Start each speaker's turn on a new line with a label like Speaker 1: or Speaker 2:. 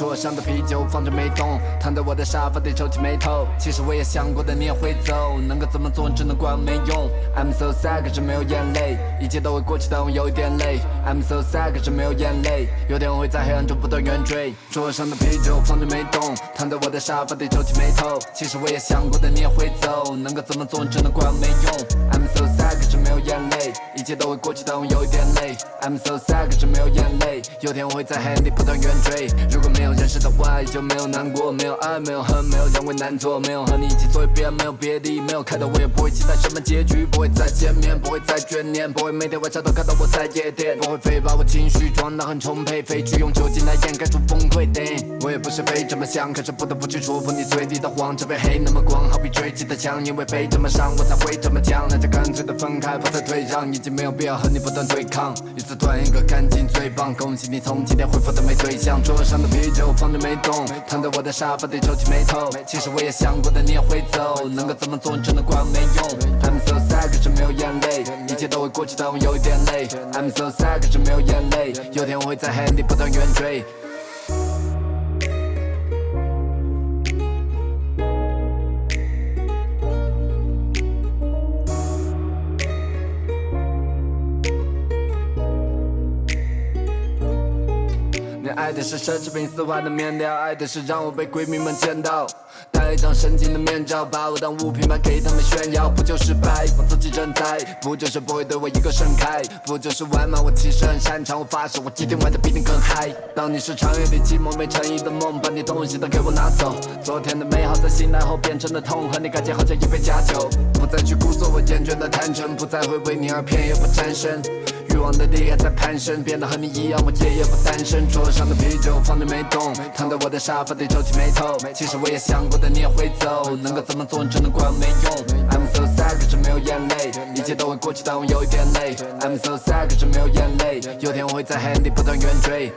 Speaker 1: 桌上的啤酒放着没动，躺在我的沙发里皱起眉头。其实我也想过的你也会走，能够怎么做只能怪我没用。I'm so sad 可是没有眼泪，一切都会过去但我有一点累。I'm so sad 可是没有眼泪，有天我会在黑暗中不断远追。桌上的啤酒放着没动，躺在我的沙发里皱起眉头。其实我也想过的你也会走，能够怎么做只能怪我没用。I'm so sad 可是没有眼泪，一切都会过去但我有一点累。I'm so sad 可是没有眼泪，有天我会在黑暗里不断远追。如果没有认识的话，也就没有难过，没有爱，没有恨，没有人为难做，没有和你一起做一遍，没有别的，没有看到我也不会期待什么结局，不会再见面，不会再眷恋，不会每天晚上都看到我在夜店，不会非把我情绪装得很充沛，非去用酒精来掩盖住崩溃的。我也不是非这么想，可是不得不去说服你嘴里的谎。这杯黑那么光，好比追击的枪，因为被这么伤，我才会这么犟。那就干脆的分开，不再退让，已经没有必要和你不断对抗。一次断一个干净最棒，恭喜你从今天恢复的没对象。桌上的啤酒放着没动，躺在我的沙发里皱起眉头。其实我也想过的你也会走，能够怎么做真的怪我没用。I'm so sad 可是没有眼泪，一切都会过去但我有一点累。I'm so sad 可是没有眼泪，有天我会在黑暗里不断远追。你爱的是奢侈品丝滑的面料，爱的是让我被闺蜜们见到，戴一张神经的面罩，把我当物品卖给他们炫耀。不就是白，我自己人才，不就是不会对我一个盛开，不就是玩嘛，我其实很擅长，我发誓我今天玩的比你更嗨。当你是长夜里寂寞没诚意的梦，把你东西都给我拿走，昨天的美好在醒来后变成了痛，和你感情好像一杯假酒，不再去故作我厌倦的贪嗔，不再会为你而偏也不沾身，欲望的力也在攀升，变得和你一样，我夜夜不单身。桌上的啤酒放着没动，躺在我的沙发里皱起眉头。其实我也想过的你也会走，能够怎么做只能怪我没用。I'm so sad 可是没有眼泪，一切都会过去但我有一点累。I'm so sad 可是没有眼泪，有天我会在黑暗里不断远追。